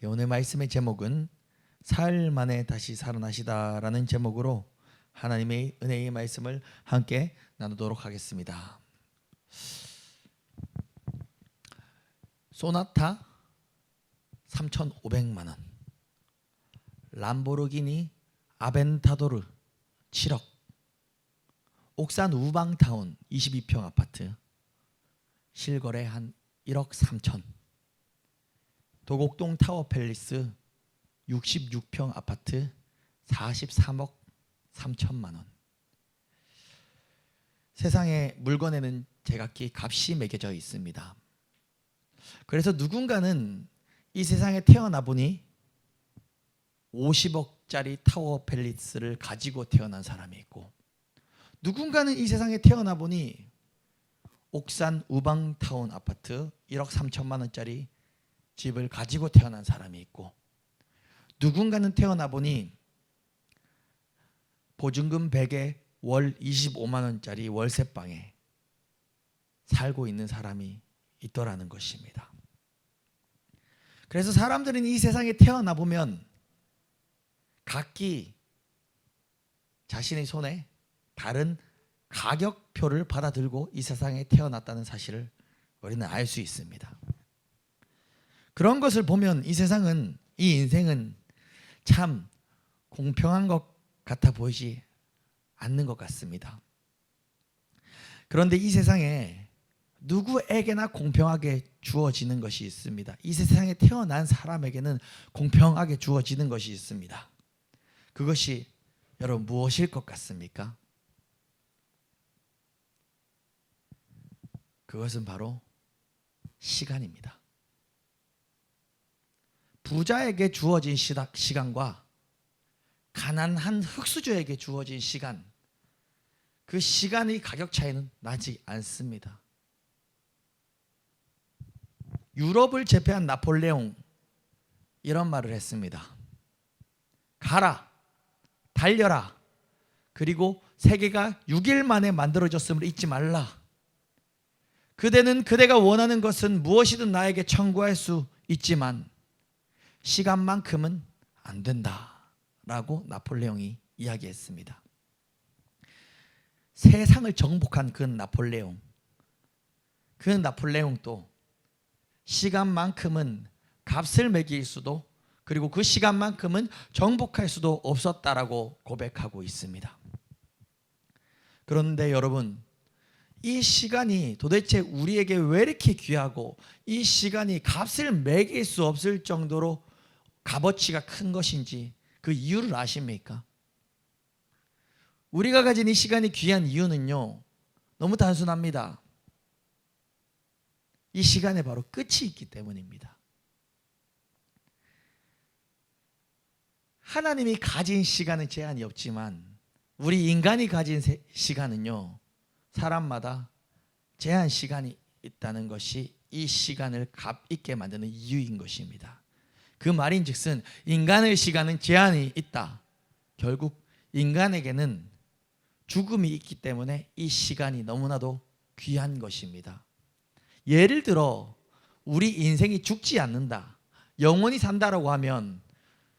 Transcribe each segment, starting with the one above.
오늘 말씀의 제목은 사흘 만에 다시 살아나시다라는 제목으로 하나님의 은혜의 말씀을 함께 나누도록 하겠습니다. 소나타 3,500만 원, 람보르기니 아벤타도르 7억, 옥산 우방타운 22평 아파트 실거래 한 1억 3천, 도곡동 타워팰리스 66평 아파트 43억 3천만 원. 세상의 물건에는 제각기 값이 매겨져 있습니다. 그래서 누군가는 이 세상에 태어나 보니 50억짜리 타워팰리스를 가지고 태어난 사람이 있고, 누군가는 이 세상에 태어나 보니 옥산 우방타운 아파트 1억 3천만 원짜리 집을 가지고 태어난 사람이 있고, 누군가는 태어나 보니 보증금 100에 월 25만 원짜리 월세방에 살고 있는 사람이 있더라는 것입니다. 그래서 사람들은 이 세상에 태어나 보면 각기 자신의 손에 다른 가격표를 받아들고 이 세상에 태어났다는 사실을 우리는 알 수 있습니다. 그런 것을 보면 이 세상은, 이 인생은 참 공평한 것 같아 보이지 않는 것 같습니다. 그런데 이 세상에 누구에게나 공평하게 주어지는 것이 있습니다. 이 세상에 태어난 사람에게는 공평하게 주어지는 것이 있습니다. 그것이 여러분 무엇일 것 같습니까? 그것은 바로 시간입니다. 부자에게 주어진 시간과 가난한 흙수저에게 주어진 시간, 그 시간의 가격 차이는 나지 않습니다. 유럽을 제패한 나폴레옹 이런 말을 했습니다. 가라, 달려라, 그리고 세계가 6일 만에 만들어졌음을 잊지 말라. 그대는 그대가 원하는 것은 무엇이든 나에게 청구할 수 있지만 시간만큼은 안 된다 라고 나폴레옹이 이야기했습니다. 세상을 정복한 그 나폴레옹도 시간만큼은 값을 매길 수도, 그리고 그 시간만큼은 정복할 수도 없었다라고 고백하고 있습니다. 그런데 여러분, 이 시간이 도대체 우리에게 왜 이렇게 귀하고 이 시간이 값을 매길 수 없을 정도로 값어치가 큰 것인지 그 이유를 아십니까? 우리가 가진 이 시간이 귀한 이유는요, 너무 단순합니다. 이 시간에 바로 끝이 있기 때문입니다. 하나님이 가진 시간은 제한이 없지만 우리 인간이 가진 시간은요, 사람마다 제한 시간이 있다는 것이 이 시간을 값 있게 만드는 이유인 것입니다. 그 말인즉슨 인간의 시간은 제한이 있다. 결국 인간에게는 죽음이 있기 때문에 이 시간이 너무나도 귀한 것입니다. 예를 들어 우리 인생이 죽지 않는다, 영원히 산다라고 하면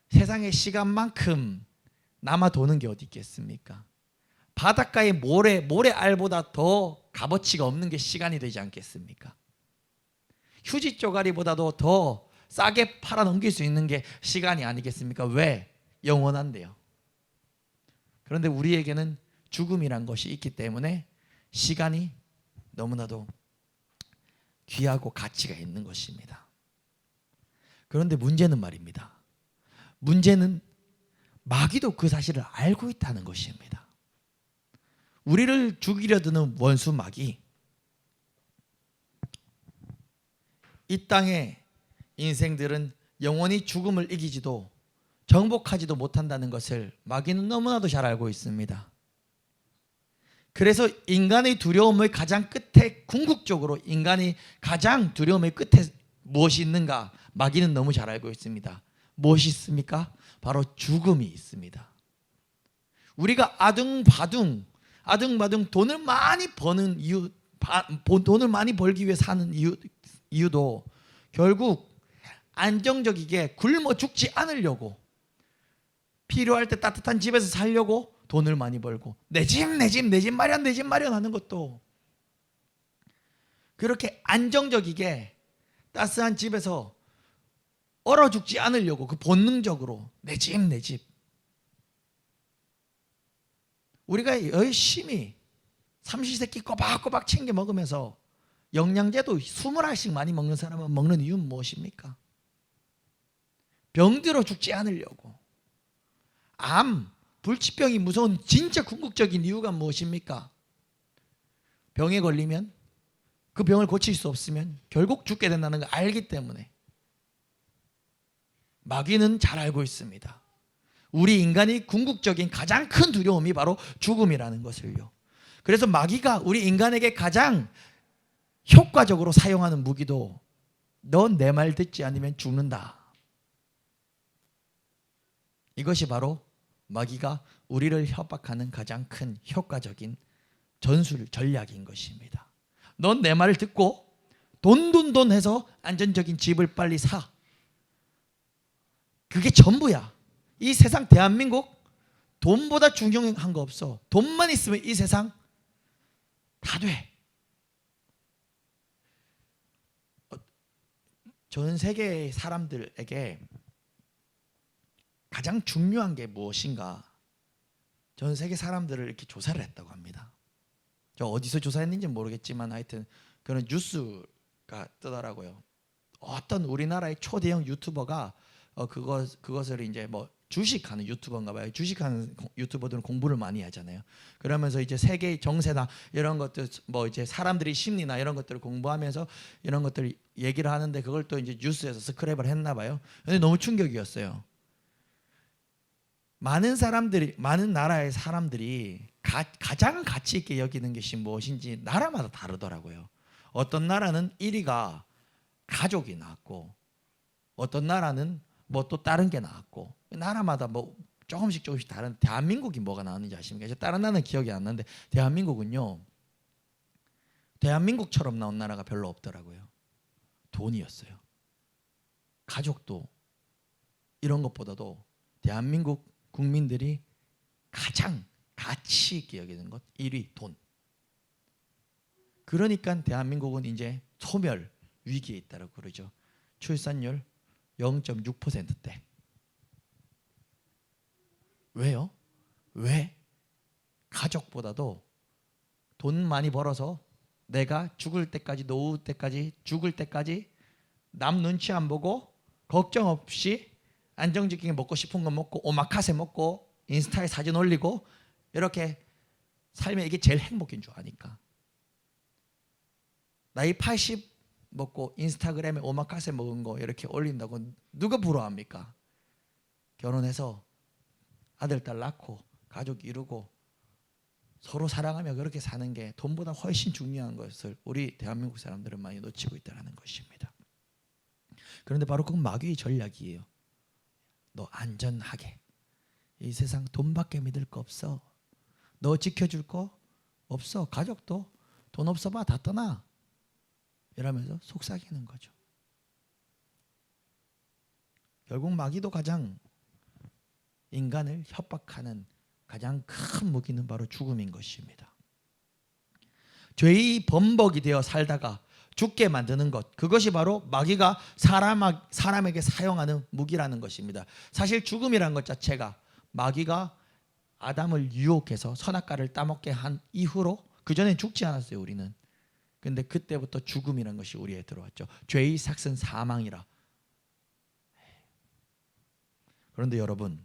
세상의 시간만큼 남아 도는 게 어디 있겠습니까? 바닷가의 모래알보다 더 값어치가 없는 게 시간이 되지 않겠습니까? 휴지 쪼가리보다도 더 싸게 팔아 넘길 수 있는 게 시간이 아니겠습니까? 왜? 영원한데요. 그런데 우리에게는 죽음이란 것이 있기 때문에 시간이 너무나도 귀하고 가치가 있는 것입니다. 그런데 문제는 말입니다. 문제는 마귀도 그 사실을 알고 있다는 것입니다. 우리를 죽이려 드는 원수 마귀, 이 땅의 인생들은 영원히 죽음을 이기지도 정복하지도 못한다는 것을 마귀는 너무나도 잘 알고 있습니다. 그래서 인간의 두려움의 가장 끝에, 궁극적으로 인간이 가장 두려움의 끝에 무엇이 있는가, 마귀는 너무 잘 알고 있습니다. 무엇이 있습니까? 바로 죽음이 있습니다. 우리가 아둥바둥 돈을 많이 버는 이유, 돈을 많이 벌기 위해 사는 이유도 결국 안정적이게 굶어 죽지 않으려고, 필요할 때 따뜻한 집에서 살려고 돈을 많이 벌고, 내 집 마련하는 것도 그렇게 안정적이게 따스한 집에서 얼어 죽지 않으려고 그 본능적으로 내 집. 우리가 열심히 삼시세끼 꼬박꼬박 챙겨 먹으면서 영양제도 20알씩 많이 먹는 사람은 먹는 이유는 무엇입니까? 병들어 죽지 않으려고. 암, 불치병이 무서운 진짜 궁극적인 이유가 무엇입니까? 병에 걸리면, 그 병을 고칠 수 없으면 결국 죽게 된다는 걸 알기 때문에. 마귀는 잘 알고 있습니다. 우리 인간이 궁극적인 가장 큰 두려움이 바로 죽음이라는 것을요. 그래서 마귀가 우리 인간에게 가장 효과적으로 사용하는 무기도, 넌 내 말 듣지 않으면 죽는다. 이것이 바로 마귀가 우리를 협박하는 가장 큰 효과적인 전술 전략인 것입니다. 넌 내 말을 듣고 돈 해서 안전적인 집을 빨리 사. 그게 전부야. 이 세상 대한민국 돈보다 중요한 거 없어. 돈만 있으면 이 세상 다 돼. 전 세계의 사람들에게 가장 중요한 게 무엇인가, 전 세계 사람들을 이렇게 조사를 했다고 합니다. 저 어디서 조사했는지는 모르겠지만 하여튼 그런 뉴스가 뜨더라고요. 어떤 우리나라의 초대형 유튜버가 그것을 이제 뭐 주식하는 유튜버인가 봐요. 주식하는 유튜버들은 공부를 많이 하잖아요. 그러면서 이제 세계의 정세나 이런 것들, 뭐 이제 사람들의 심리나 이런 것들을 공부하면서 이런 것들을 얘기를 하는데, 그걸 또 이제 뉴스에서 스크랩을 했나 봐요. 근데 너무 충격이었어요. 많은 나라의 사람들이 가장 가치 있게 여기는 것이 무엇인지 나라마다 다르더라고요. 어떤 나라는 1위가 가족이 나왔고, 어떤 나라는 뭐 또 다른 게 나왔고, 나라마다 뭐 조금씩 다른. 대한민국이 뭐가 나왔는지 아십니까? 다른 나라는 기억이 안 나는데 대한민국은요, 대한민국처럼 나온 나라가 별로 없더라고요. 돈이었어요. 가족도 이런 것보다도 대한민국 국민들이 가장 가치 있게 여기는 것 1위 돈. 그러니까 대한민국은 이제 소멸 위기에 있다고 그러죠. 출산율 0.6%대. 왜요? 왜? 가족보다도 돈 많이 벌어서 내가 죽을 때까지, 노후 때까지, 죽을 때까지 남 눈치 안 보고 걱정 없이 안정적이게 먹고 싶은 거 먹고 오마카세 먹고 인스타에 사진 올리고 이렇게 살면 이게 제일 행복인 줄 아니까. 나이 80 먹고 인스타그램에 오마카세 먹은 거 이렇게 올린다고 누가 부러워합니까? 결혼해서 아들 딸 낳고 가족 이루고 서로 사랑하며 그렇게 사는 게 돈보다 훨씬 중요한 것을 우리 대한민국 사람들은 많이 놓치고 있다는 것입니다. 그런데 바로 그건 마귀의 전략이에요. 너 안전하게, 이 세상 돈밖에 믿을 거 없어, 너 지켜줄 거 없어, 가족도 돈 없어 봐 다 떠나, 이러면서 속삭이는 거죠. 결국 마귀도 가장 인간을 협박하는 가장 큰 무기는 바로 죽음인 것입니다. 죄의 범벅이 되어 살다가 죽게 만드는 것, 그것이 바로 마귀가 사람에게 사용하는 무기라는 것입니다. 사실 죽음이라는 것 자체가 마귀가 아담을 유혹해서 선악과를 따먹게 한 이후로, 그전엔 죽지 않았어요 우리는. 근데 그때부터 죽음이라는 것이 우리에 들어왔죠. 죄의 삭은 사망이라. 그런데 여러분,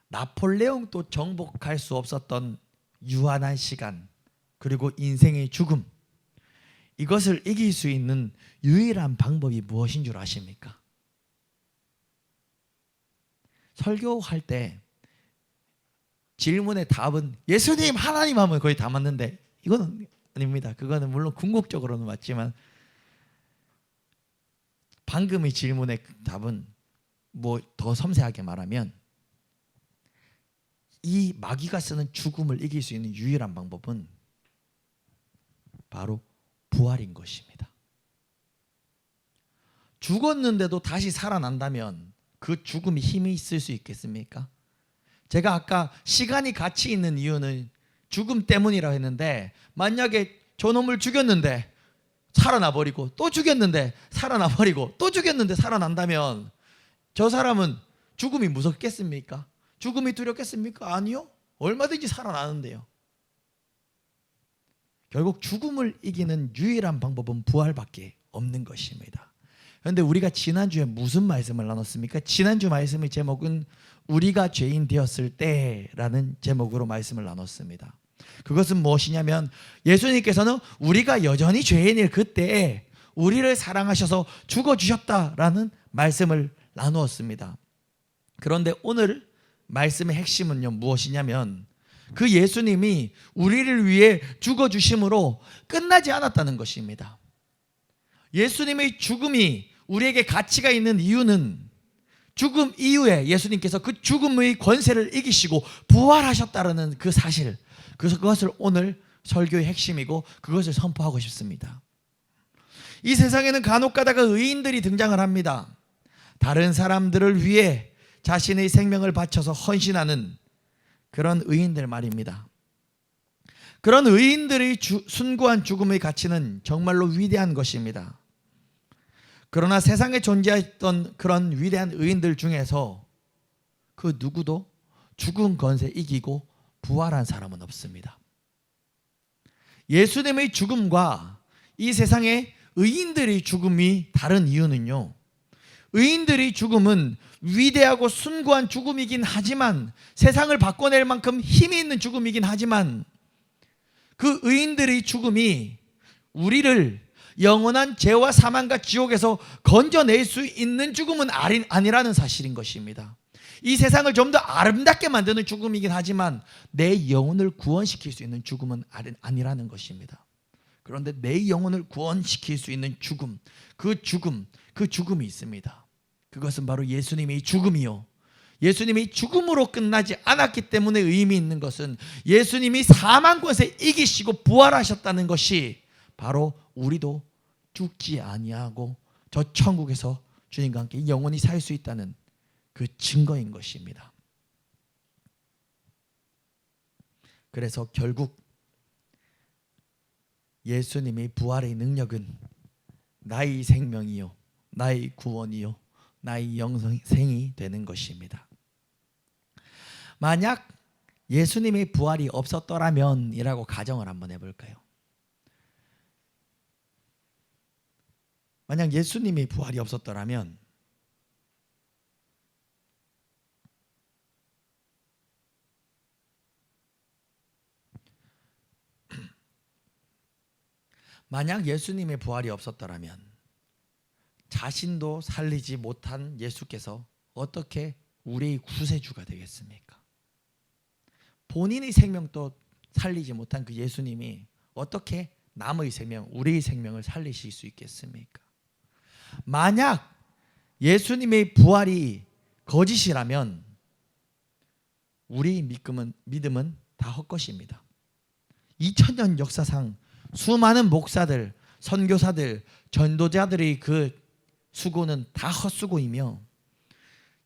나폴레옹도 정복할 수 없었던 유한한 시간, 그리고 인생의 죽음, 이것을 이길 수 있는 유일한 방법이 무엇인 줄 아십니까? 설교할 때 질문의 답은 예수님, 하나님 하면 거의 다 맞는데 이건 아닙니다. 그거는 물론 궁극적으로는 맞지만 방금의 질문의 답은 뭐 더 섬세하게 말하면, 이 마귀가 쓰는 죽음을 이길 수 있는 유일한 방법은 바로 부활인 것입니다. 죽었는데도 다시 살아난다면 그 죽음이 힘이 있을 수 있겠습니까? 제가 아까 시간이 가치 있는 이유는 죽음 때문이라고 했는데, 만약에 저놈을 죽였는데 살아나 버리고 또 죽였는데 살아나 버리고 또 죽였는데 살아난다면 저 사람은 죽음이 무섭겠습니까? 죽음이 두렵겠습니까? 아니요. 얼마든지 살아나는데요. 결국 죽음을 이기는 유일한 방법은 부활밖에 없는 것입니다. 그런데 우리가 지난주에 무슨 말씀을 나눴습니까? 지난주 말씀의 제목은 우리가 죄인 되었을 때라는 제목으로 말씀을 나눴습니다. 그것은 무엇이냐면, 예수님께서는 우리가 여전히 죄인일 그때에 우리를 사랑하셔서 죽어주셨다라는 말씀을 나누었습니다. 그런데 오늘 말씀의 핵심은요, 무엇이냐면 그 예수님이 우리를 위해 죽어주심으로 끝나지 않았다는 것입니다. 예수님의 죽음이 우리에게 가치가 있는 이유는 죽음 이후에 예수님께서 그 죽음의 권세를 이기시고 부활하셨다는 그 사실, 그것을 오늘 설교의 핵심이고 그것을 선포하고 싶습니다. 이 세상에는 간혹 가다가 의인들이 등장을 합니다. 다른 사람들을 위해 자신의 생명을 바쳐서 헌신하는 그런 의인들 말입니다. 그런 의인들의 숭고한 죽음의 가치는 정말로 위대한 것입니다. 그러나 세상에 존재했던 그런 위대한 의인들 중에서 그 누구도 죽음 권세 이기고 부활한 사람은 없습니다. 예수님의 죽음과 이 세상의 의인들의 죽음이 다른 이유는요, 의인들의 죽음은 위대하고 숭고한 죽음이긴 하지만, 세상을 바꿔낼 만큼 힘이 있는 죽음이긴 하지만, 그 의인들의 죽음이 우리를 영원한 죄와 사망과 지옥에서 건져낼 수 있는 죽음은 아니라는 사실인 것입니다. 이 세상을 좀 더 아름답게 만드는 죽음이긴 하지만 내 영혼을 구원시킬 수 있는 죽음은 아니라는 것입니다. 그런데 내 영혼을 구원시킬 수 있는 죽음, 그 죽음이 있습니다. 그것은 바로 예수님의 죽음이요, 예수님이 죽음으로 끝나지 않았기 때문에 의미 있는 것은 예수님이 사망 권세 이기시고 부활하셨다는 것이 바로 우리도 죽지 아니하고 저 천국에서 주님과 함께 영원히 살 수 있다는 그 증거인 것입니다. 그래서 결국 예수님의 부활의 능력은 나의 생명이요, 나의 구원이요, 나의 영생이 되는 것입니다. 만약 예수님의 부활이 없었더라면 이라고 가정을 한번 해볼까요? 만약 예수님의 부활이 없었더라면 만약 예수님의 부활이 없었더라면 자신도 살리지 못한 예수께서 어떻게 우리의 구세주가 되겠습니까? 본인의 생명도 살리지 못한 그 예수님이 어떻게 남의 생명, 우리의 생명을 살리실 수 있겠습니까? 만약 예수님의 부활이 거짓이라면 우리 믿음은 다 헛것입니다. 2000년 역사상 수많은 목사들, 선교사들, 전도자들의 그 수고는 다 헛수고이며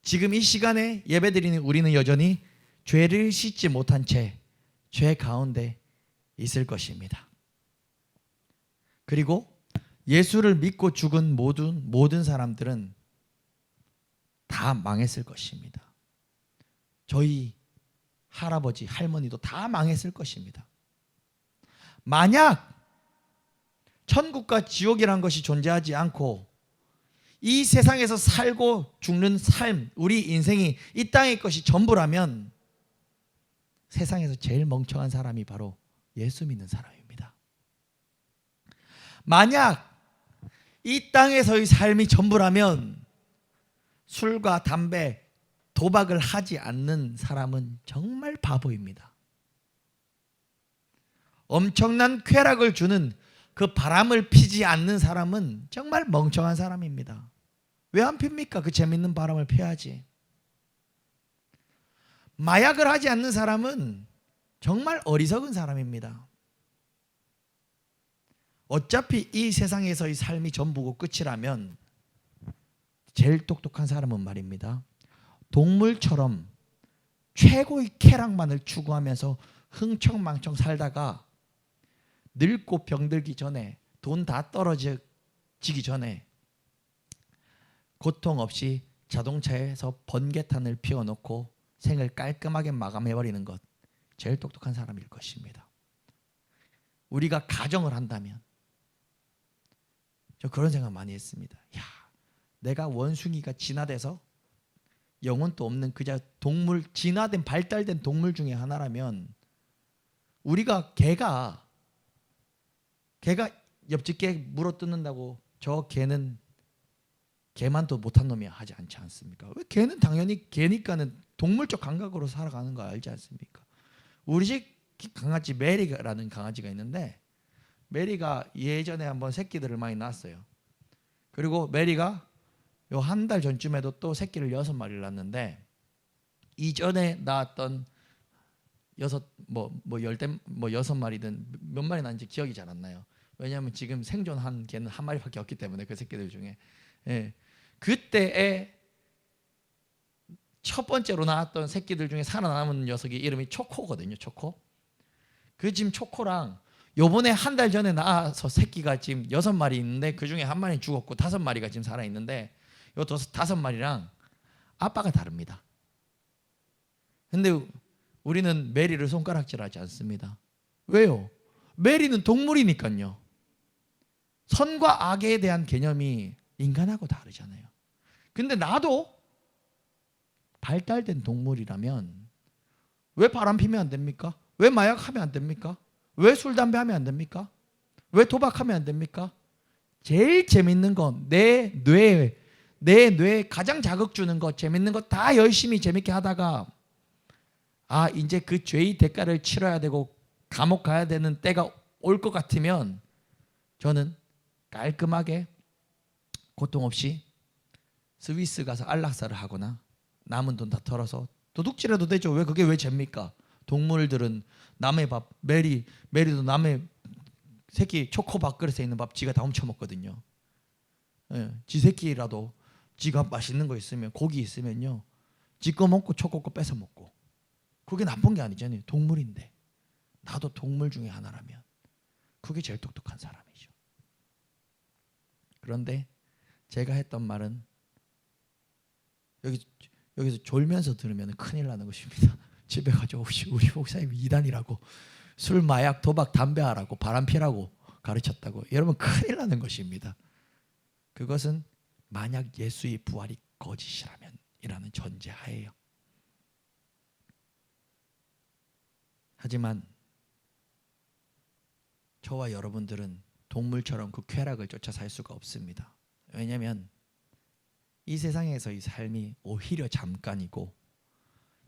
지금 이 시간에 예배드리는 우리는 여전히 죄를 씻지 못한 채 죄 가운데 있을 것입니다. 그리고 예수를 믿고 죽은 모든 사람들은 다 망했을 것입니다. 저희 할아버지, 할머니도 다 망했을 것입니다. 만약 천국과 지옥이란 것이 존재하지 않고 이 세상에서 살고 죽는 삶, 우리 인생이 이 땅의 것이 전부라면 세상에서 제일 멍청한 사람이 바로 예수 믿는 사람입니다. 만약 이 땅에서의 삶이 전부라면 술과 담배, 도박을 하지 않는 사람은 정말 바보입니다. 엄청난 쾌락을 주는 그 바람을 피지 않는 사람은 정말 멍청한 사람입니다. 왜 안 핍니까? 그 재밌는 바람을 피워야지. 마약을 하지 않는 사람은 정말 어리석은 사람입니다. 어차피 이 세상에서의 삶이 전부고 끝이라면 제일 똑똑한 사람은 말입니다, 동물처럼 최고의 쾌락만을 추구하면서 흥청망청 살다가 늙고 병들기 전에, 돈 다 떨어지기 전에 고통 없이 자동차에서 번개탄을 피워놓고 생을 깔끔하게 마감해버리는 것, 제일 똑똑한 사람일 것입니다. 우리가 가정을 한다면, 저 그런 생각 많이 했습니다. 야, 내가 원숭이가 진화돼서 영혼도 없는 그저 동물, 진화된 발달된 동물 중에 하나라면, 우리가 개가 옆집 개 물어뜯는다고 저 개는 개만도 못한 놈이야 하지 않지 않습니까? 왜? 개는 당연히 개니까는 동물적 감각으로 살아가는 거 알지 않습니까? 우리 집 강아지 메리라는 강아지가 있는데, 메리가 예전에 한번 새끼들을 많이 낳았어요. 그리고 메리가 요 한 달 전쯤에도 또 새끼를 6마리를 낳았는데, 이전에 낳았던 6마리든 몇 마리 낳은지 기억이 잘 안 나요. 왜냐하면 지금 생존한 개는 한 마리밖에 없기 때문에, 그 새끼들 중에. 예. 그때에 첫 번째로 낳았던 새끼들 중에 살아남은 녀석이 이름이 초코거든요. 초코. 그 지금 초코랑 요번에 한 달 전에 낳아서 새끼가 지금 6마리 있는데, 그 중에 한 마리 죽었고 5마리가 지금 살아있는데, 요 5마리랑 아빠가 다릅니다. 근데 우리는 메리를 손가락질하지 않습니다. 왜요? 메리는 동물이니까요. 선과 악에 대한 개념이 인간하고 다르잖아요. 근데 나도 발달된 동물이라면 왜 바람 피면 안 됩니까? 왜 마약하면 안 됩니까? 왜 술, 담배 하면 안 됩니까? 왜 도박하면 안 됩니까? 제일 재밌는 건 내 뇌에 가장 자극 주는 것, 재밌는 것 다 열심히 재밌게 하다가, 아, 이제 그 죄의 대가를 치러야 되고 감옥 가야 되는 때가 올 것 같으면 저는 깔끔하게 고통 없이 스위스 가서 안락사를 하거나 남은 돈 다 털어서 도둑질해도 되죠. 왜 그게 왜 죄입니까? 동물들은 남의 밥, 메리도 남의 새끼 초코 밥그릇에 있는 밥 지가 다 훔쳐먹거든요. 예, 지 새끼라도 지가 맛있는 거 있으면, 고기 있으면요, 지 거 먹고 초코 거 뺏어 먹고. 그게 나쁜 게 아니잖아요. 동물인데. 나도 동물 중에 하나라면 그게 제일 똑똑한 사람이죠. 그런데 제가 했던 말은, 여기서 졸면서 들으면 큰일 나는 것입니다. 집에 가서 우리 목사님이 이단이라고, 술, 마약, 도박, 담배 하라고, 바람 피라고 가르쳤다고. 여러분, 큰일 나는 것입니다. 그것은 만약 예수의 부활이 거짓이라면 이라는 전제하에요. 하지만 저와 여러분들은 동물처럼 그 쾌락을 쫓아 살 수가 없습니다. 왜냐하면 이 세상에서의 삶이 오히려 잠깐이고,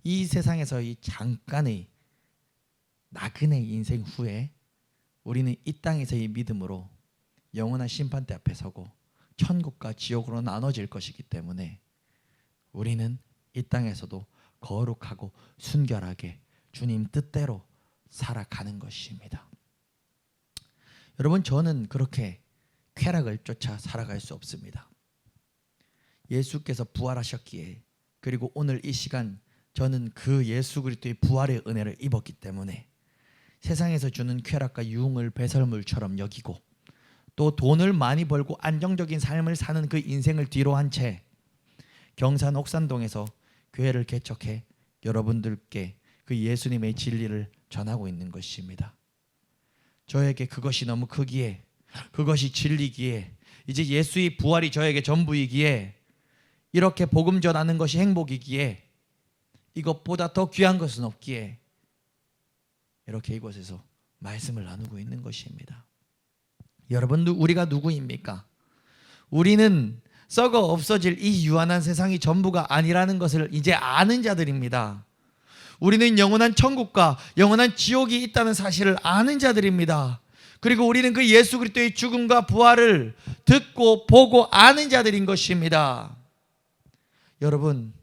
이 세상에서의 잠깐의 나그네 인생 후에 우리는 이 땅에서의 믿음으로 영원한 심판대 앞에 서고 천국과 지옥으로 나눠질 것이기 때문에 우리는 이 땅에서도 거룩하고 순결하게 주님 뜻대로 살아가는 것입니다. 여러분, 저는 그렇게 쾌락을 쫓아 살아갈 수 없습니다. 예수께서 부활하셨기에, 그리고 오늘 이 시간 저는 그 예수 그리스도의 부활의 은혜를 입었기 때문에 세상에서 주는 쾌락과 유흥을 배설물처럼 여기고, 또 돈을 많이 벌고 안정적인 삶을 사는 그 인생을 뒤로 한 채 경산 옥산동에서 교회를 개척해 여러분들께 그 예수님의 진리를 전하고 있는 것입니다. 저에게 그것이 너무 크기에, 그것이 진리기에, 이제 예수의 부활이 저에게 전부이기에, 이렇게 복음 전하는 것이 행복이기에, 이것보다 더 귀한 것은 없기에 이렇게 이곳에서 말씀을 나누고 있는 것입니다. 여러분, 우리가 누구입니까? 우리는 썩어 없어질 이 유한한 세상이 전부가 아니라는 것을 이제 아는 자들입니다. 우리는 영원한 천국과 영원한 지옥이 있다는 사실을 아는 자들입니다. 그리고 우리는 그 예수 그리스도의 죽음과 부활을 듣고 보고 아는 자들인 것입니다. 여러분,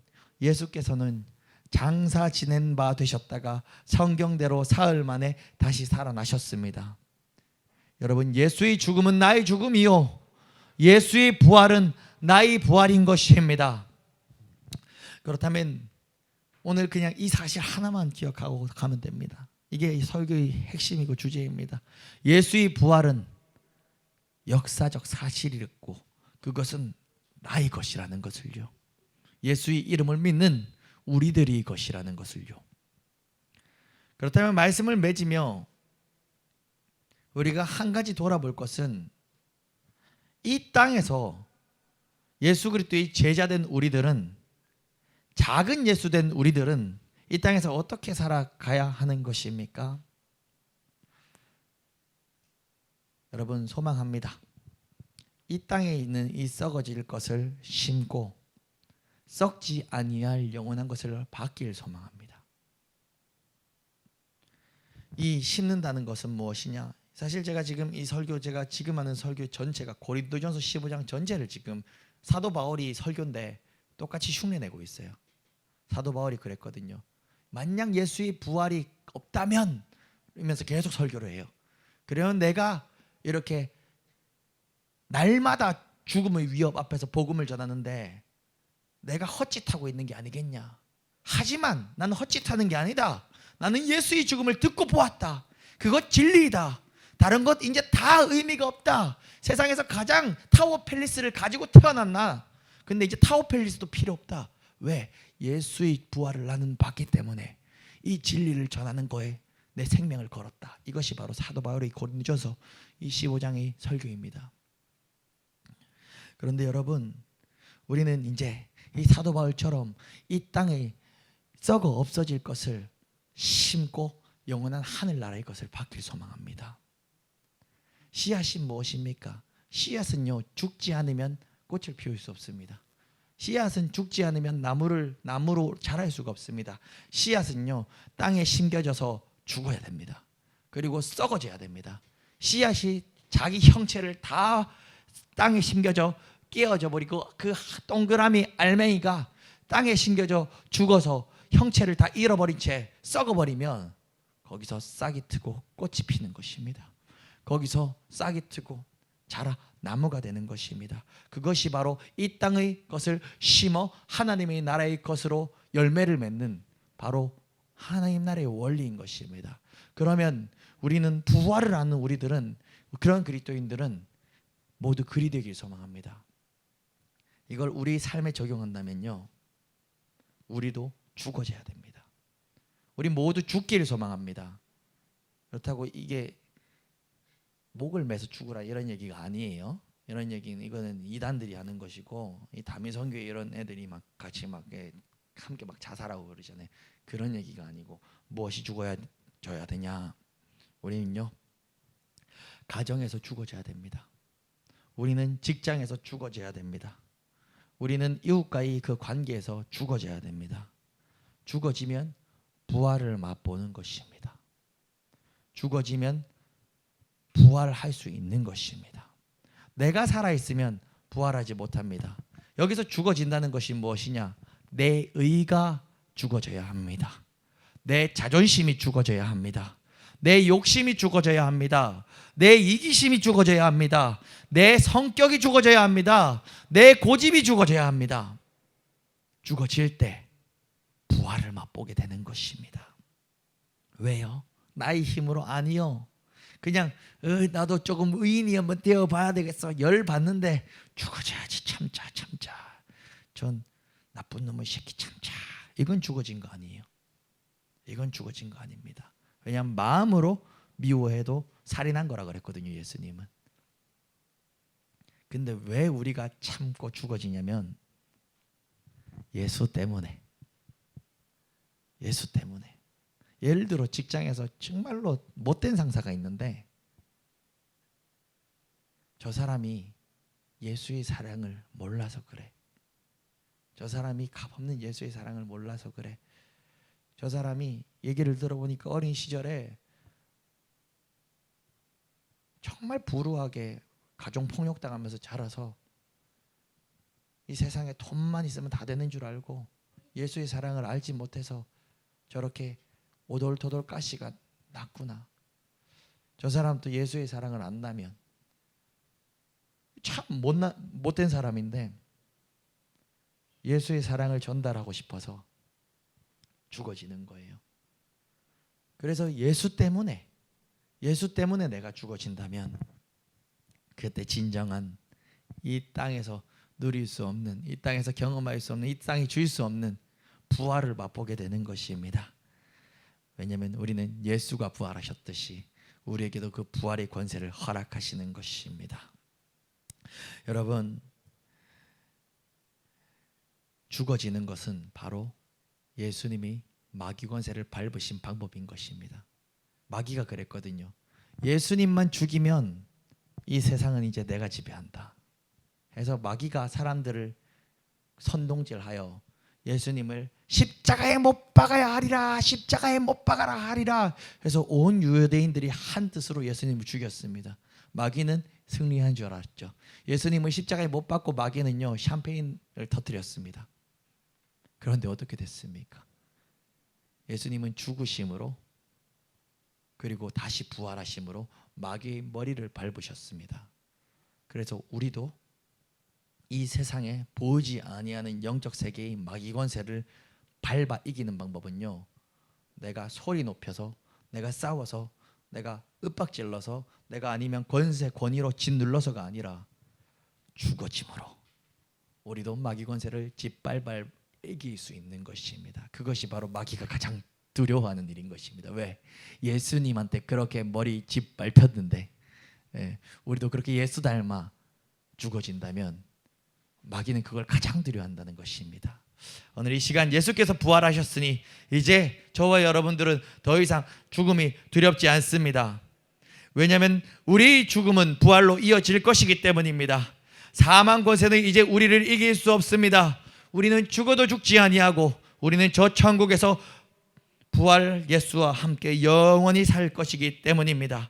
예수께서는 장사 지낸 바 되셨다가 성경대로 사흘 만에 다시 살아나셨습니다. 여러분, 예수의 죽음은 나의 죽음이요, 예수의 부활은 나의 부활인 것입니다. 그렇다면 오늘 그냥 이 사실 하나만 기억하고 가면 됩니다. 이게 설교의 핵심이고 주제입니다. 예수의 부활은 역사적 사실이었고 그것은 나의 것이라는 것을요. 예수의 이름을 믿는 우리들의 것이라는 것을요. 그렇다면 말씀을 맺으며 우리가 한 가지 돌아볼 것은 이 땅에서 예수 그리스도의 제자된 우리들은, 작은 예수된 우리들은 이 땅에서 어떻게 살아가야 하는 것입니까? 여러분, 소망합니다. 이 땅에 있는 이 썩어질 것을 심고 썩지 아니할 영원한 것을 받길 소망합니다. 이 심는다는 것은 무엇이냐? 사실 제가 지금 이 설교, 제가 지금 하는 설교 전체가 고린도전서 15장 전체를 지금 사도 바울이 설교인데 똑같이 흉내내고 있어요. 사도 바울이 그랬거든요. 만약 예수의 부활이 없다면 이러면서 계속 설교를 해요. 그러면 내가 이렇게 날마다 죽음의 위협 앞에서 복음을 전하는데 내가 헛짓하고 있는 게 아니겠냐. 하지만 나는 헛짓하는 게 아니다. 나는 예수의 죽음을 듣고 보았다. 그것 진리이다. 다른 것 이제 다 의미가 없다. 세상에서 가장 타워 팰리스를 가지고 태어났나. 근데 이제 타워 팰리스도 필요 없다. 왜? 예수의 부활을 나는 받기 때문에 이 진리를 전하는 거에 내 생명을 걸었다. 이것이 바로 사도 바울의 고린도전서 15장의 설교입니다. 그런데 여러분, 우리는 이제 이 사도 바울처럼 이 땅에 썩어 없어질 것을 심고 영원한 하늘나라의 것을 받길 소망합니다. 씨앗이 무엇입니까? 씨앗은요, 죽지 않으면 꽃을 피울 수 없습니다. 씨앗은 죽지 않으면 나무로 자랄 수가 없습니다. 씨앗은요, 땅에 심겨져서 죽어야 됩니다. 그리고 썩어져야 됩니다. 씨앗이 자기 형체를 다 땅에 심겨져 깨어져 버리고 그 동그라미 알맹이가 땅에 심겨져 죽어서 형체를 다 잃어버린 채 썩어버리면 거기서 싹이 트고 꽃이 피는 것입니다. 거기서 싹이 트고 자라 나무가 되는 것입니다. 그것이 바로 이 땅의 것을 심어 하나님의 나라의 것으로 열매를 맺는 바로 하나님 나라의 원리인 것입니다. 그러면 우리는 부활을 아는 우리들은, 그런 그리스도인들은 모두 그리 되길 소망합니다. 이걸 우리 삶에 적용한다면요, 우리도 죽어져야 됩니다. 우리 모두 죽기를 소망합니다. 그렇다고 이게 목을 매서 죽으라 이런 얘기가 아니에요. 이런 얘기는 이거는 이단들이 하는 것이고, 이 다미선교회 이런 애들이 막 같이 막 함께 막 자살하고 그러잖아요. 그런 얘기가 아니고 무엇이 죽어져야 되냐? 우리는요, 가정에서 죽어져야 됩니다. 우리는 직장에서 죽어져야 됩니다. 우리는 이웃과의 그 관계에서 죽어져야 됩니다. 죽어지면 부활을 맛보는 것입니다. 죽어지면 부활할 수 있는 것입니다. 내가 살아있으면 부활하지 못합니다. 여기서 죽어진다는 것이 무엇이냐? 내 의가 죽어져야 합니다. 내 자존심이 죽어져야 합니다. 내 욕심이 죽어져야 합니다. 내 이기심이 죽어져야 합니다. 내 성격이 죽어져야 합니다. 내 고집이 죽어져야 합니다. 죽어질 때 부활을 맛보게 되는 것입니다. 왜요? 나의 힘으로 아니요. 그냥 나도 조금 의인이 한번 되어봐야 되겠어. 열 받는데 죽어져야지. 참자. 전 나쁜 놈의 새끼 참자. 이건 죽어진 거 아니에요. 이건 죽어진 거 아닙니다. 왜냐하면 마음으로 미워해도 살인한 거라 그랬거든요, 예수님은. 근데 왜 우리가 참고 죽어지냐면 예수 때문에. 예수 때문에. 예를 들어 직장에서 정말로 못된 상사가 있는데 저 사람이 예수의 사랑을 몰라서 그래. 저 사람이 값없는 예수의 사랑을 몰라서 그래. 저 사람이 얘기를 들어보니까 어린 시절에 정말 불우하게 가정폭력당하면서 자라서 이 세상에 돈만 있으면 다 되는 줄 알고 예수의 사랑을 알지 못해서 저렇게 오돌토돌 가시가 났구나. 저 사람도 예수의 사랑을 안다면 참 못된 사람인데 예수의 사랑을 전달하고 싶어서 죽어지는 거예요. 그래서 예수 때문에 내가 죽어진다면 그때 진정한 이 땅에서 누릴 수 없는, 이 땅에서 경험할 수 없는, 이 땅이 줄 수 없는 부활을 맛보게 되는 것입니다. 왜냐하면 우리는 예수가 부활하셨듯이 우리에게도 그 부활의 권세를 허락하시는 것입니다. 여러분, 죽어지는 것은 바로 예수님이 마귀 권세를 밟으신 방법인 것입니다. 마귀가 그랬거든요. 예수님만 죽이면 이 세상은 이제 내가 지배한다 해서 마귀가 사람들을 선동질하여 예수님을 십자가에 못 박아야 하리라, 십자가에 못 박아라 하리라 해서 온 유대인들이 한 뜻으로 예수님을 죽였습니다. 마귀는 승리한 줄 알았죠. 예수님을 십자가에 못 박고 마귀는요 샴페인을 터뜨렸습니다. 그런데 어떻게 됐습니까? 예수님은 죽으심으로 그리고 다시 부활하심으로 마귀의 머리를 밟으셨습니다. 그래서 우리도 이 세상에 보이지 아니하는 영적 세계의 마귀 권세를 밟아 이기는 방법은요, 내가 소리 높여서, 내가 싸워서, 내가 윽박질러서, 내가 아니면 권위로 짓눌러서가 아니라 죽어짐으로 우리도 마귀 권세를 짓밟아 이길 수 있는 것입니다. 그것이 바로 마귀가 가장 두려워하는 일인 것입니다. 왜? 예수님한테 그렇게 머리 짓밟혔는데 우리도 그렇게 예수 닮아 죽어진다면 마귀는 그걸 가장 두려워한다는 것입니다. 오늘 이 시간 예수께서 부활하셨으니 이제 저와 여러분들은 더 이상 죽음이 두렵지 않습니다. 왜냐하면 우리 죽음은 부활로 이어질 것이기 때문입니다. 사망 권세는 이제 우리를 이길 수 없습니다. 우리는 죽어도 죽지 아니하고 우리는 저 천국에서 부활 예수와 함께 영원히 살 것이기 때문입니다.